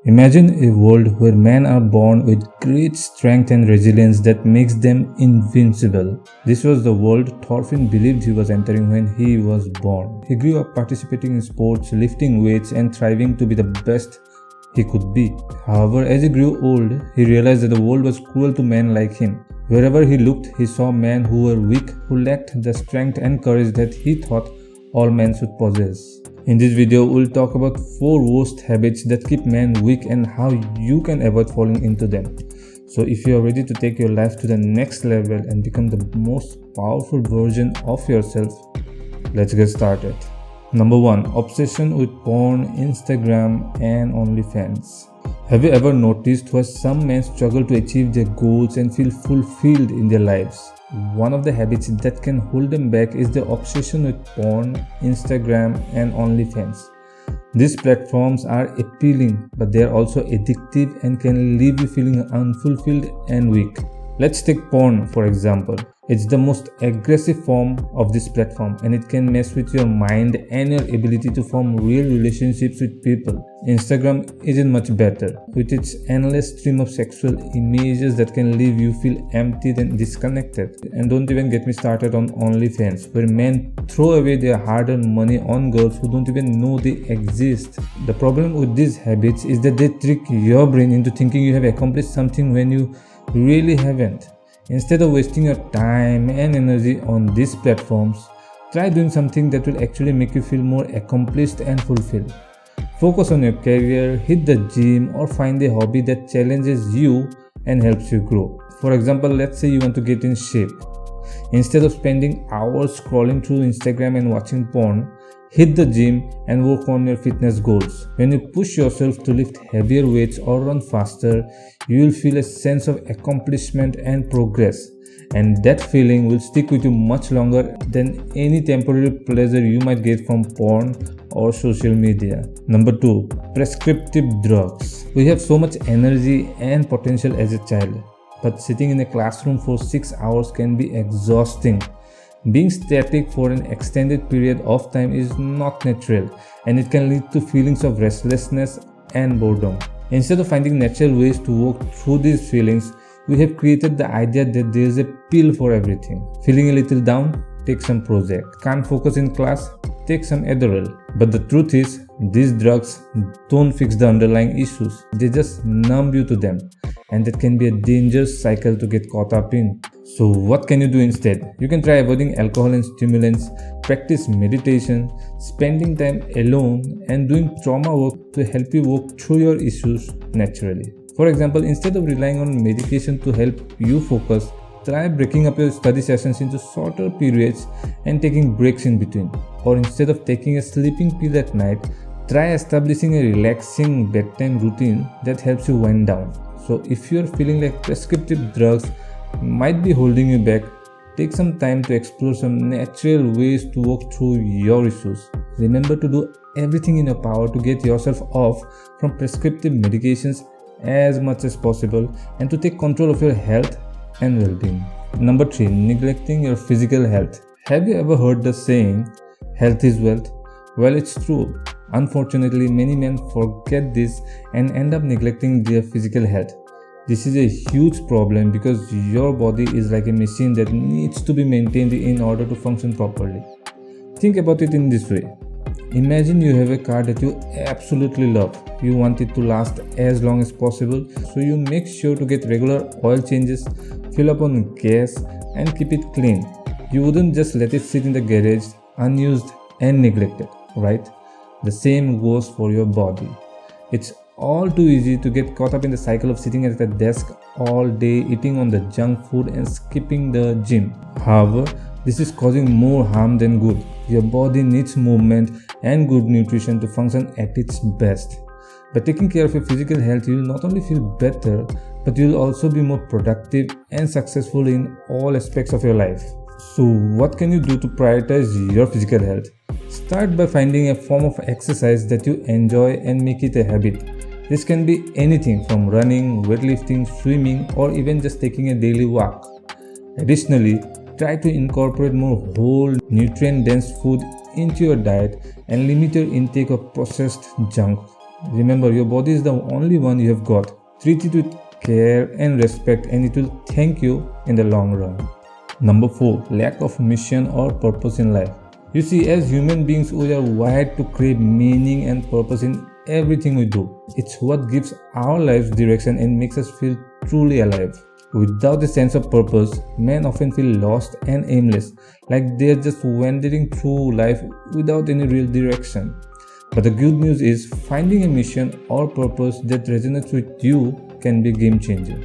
Imagine a world where men are born with great strength and resilience that makes them invincible. This was the world Thorfinn believed he was entering when he was born. He grew up participating in sports, lifting weights, and thriving to be the best he could be. However, as he grew old, he realized that the world was cruel to men like him. Wherever he looked, he saw men who were weak, who lacked the strength and courage that he thought all men should possess. In this video, we'll talk about 4 worst habits that keep men weak and how you can avoid falling into them. So if you are ready to take your life to the next level and become the most powerful version of yourself, let's get started. Number 1. Obsession with porn, Instagram and OnlyFans. Have you ever noticed why some men struggle to achieve their goals and feel fulfilled in their lives? One of the habits that can hold them back is the obsession with porn, Instagram and OnlyFans. These platforms are appealing, but they are also addictive and can leave you feeling unfulfilled and weak. Let's take porn for example. It's the most aggressive form of this platform and it can mess with your mind and your ability to form real relationships with people. Instagram isn't much better, with its endless stream of sexual images that can leave you feel empty and disconnected. And don't even get me started on OnlyFans, where men throw away their hard-earned money on girls who don't even know they exist. The problem with these habits is that they trick your brain into thinking you have accomplished something when you really haven't. Instead of wasting your time and energy on these platforms, try doing something that will actually make you feel more accomplished and fulfilled. Focus on your career, hit the gym, or find a hobby that challenges you and helps you grow. For example, let's say you want to get in shape. Instead of spending hours scrolling through Instagram and watching porn, hit the gym and work on your fitness goals. When you push yourself to lift heavier weights or run faster, you will feel a sense of accomplishment and progress. And that feeling will stick with you much longer than any temporary pleasure you might get from porn or social media. Number 2. Prescriptive drugs. We have so much energy and potential as a child, but sitting in a classroom for 6 hours can be exhausting. Being static for an extended period of time is not natural and it can lead to feelings of restlessness and boredom. Instead of finding natural ways to work through these feelings, we have created the idea that there is a pill for everything. Feeling a little down? Take some Prozac. Can't focus in class? Take some Adderall. But the truth is, these drugs don't fix the underlying issues. They just numb you to them. And that can be a dangerous cycle to get caught up in. So what can you do instead? You can try avoiding alcohol and stimulants, practice meditation, spending time alone, and doing trauma work to help you work through your issues naturally. For example, instead of relying on medication to help you focus, try breaking up your study sessions into shorter periods and taking breaks in between. Or instead of taking a sleeping pill at night, try establishing a relaxing bedtime routine that helps you wind down. So if you're feeling like prescriptive drugs might be holding you back, take some time to explore some natural ways to work through your issues. Remember to do everything in your power to get yourself off from prescriptive medications as much as possible and to take control of your health and well-being. Number 3. Neglecting your physical health. Have you ever heard the saying, health is wealth? Well, it's true. Unfortunately, many men forget this and end up neglecting their physical health. This is a huge problem because your body is like a machine that needs to be maintained in order to function properly. Think about it in this way. Imagine you have a car that you absolutely love. You want it to last as long as possible, so you make sure to get regular oil changes, fill up on gas, and keep it clean. You wouldn't just let it sit in the garage unused and neglected, right? The same goes for your body. It's all too easy to get caught up in the cycle of sitting at a desk all day, eating on the junk food and skipping the gym. However, this is causing more harm than good. Your body needs movement and good nutrition to function at its best. By taking care of your physical health, you will not only feel better, but you will also be more productive and successful in all aspects of your life. So what can you do to prioritize your physical health? Start by finding a form of exercise that you enjoy and make it a habit. This can be anything from running, weightlifting, swimming, or even just taking a daily walk. Additionally, try to incorporate more whole, nutrient-dense food into your diet and limit your intake of processed junk. Remember, your body is the only one you have got. Treat it with care and respect, and it will thank you in the long run. Number 4. Lack of mission or purpose in life. You see, as human beings, we are wired to crave meaning and purpose in everything we do. It's what gives our lives direction and makes us feel truly alive. Without a sense of purpose, men often feel lost and aimless, like they're just wandering through life without any real direction. But the good news is, finding a mission or purpose that resonates with you can be a game changer.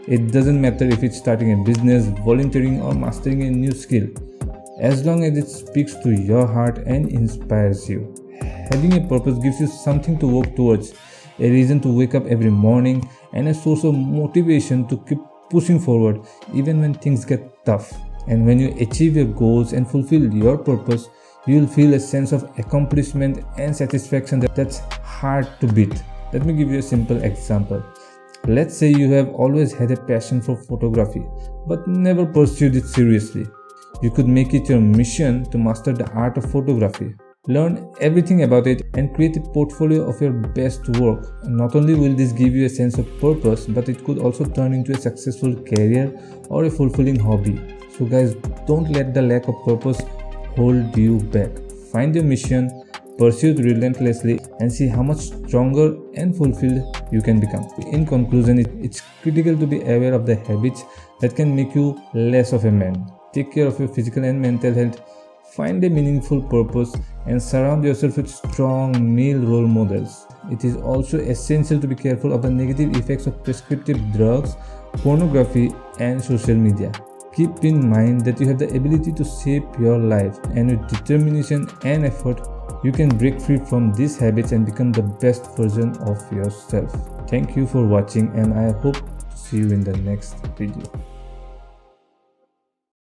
It doesn't matter if it's starting a business, volunteering, or mastering a new skill, as long as it speaks to your heart and inspires you. Having a purpose gives you something to work towards, a reason to wake up every morning, and a source of motivation to keep pushing forward even when things get tough. And when you achieve your goals and fulfill your purpose, you will feel a sense of accomplishment and satisfaction that's hard to beat. Let me give you a simple example. Let's say you have always had a passion for photography but never pursued it seriously. You could make it your mission to master the art of photography. Learn everything about it and create a portfolio of your best work. Not only will this give you a sense of purpose, but it could also turn into a successful career or a fulfilling hobby. So guys, don't let the lack of purpose hold you back. Find your mission, pursue it relentlessly, and see how much stronger and fulfilled you can become. In conclusion, it's critical to be aware of the habits that can make you less of a man. Take care of your physical and mental health, find a meaningful purpose, and surround yourself with strong male role models. It is also essential to be careful of the negative effects of prescriptive drugs, pornography, and social media. Keep in mind that you have the ability to shape your life, and with determination and effort, you can break free from these habits and become the best version of yourself. Thank you for watching, and I hope to see you in the next video.